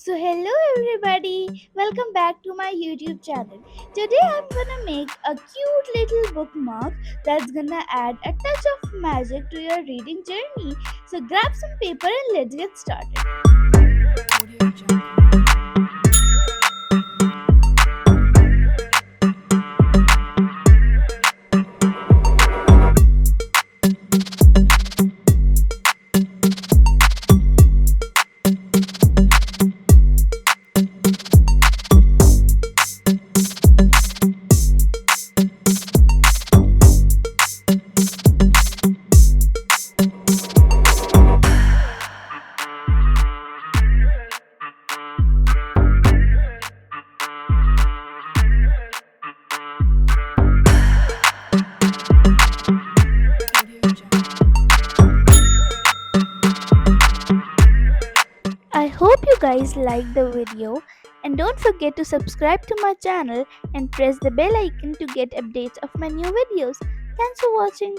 So hello everybody, welcome back to my YouTube channel. Today I'm gonna make a cute little bookmark that's gonna add a touch of magic to your reading journey. So grab some paper and let's get started. I hope you guys liked the video and don't forget to subscribe to my channel and press the bell icon to get updates of my new videos. Thanks for watching.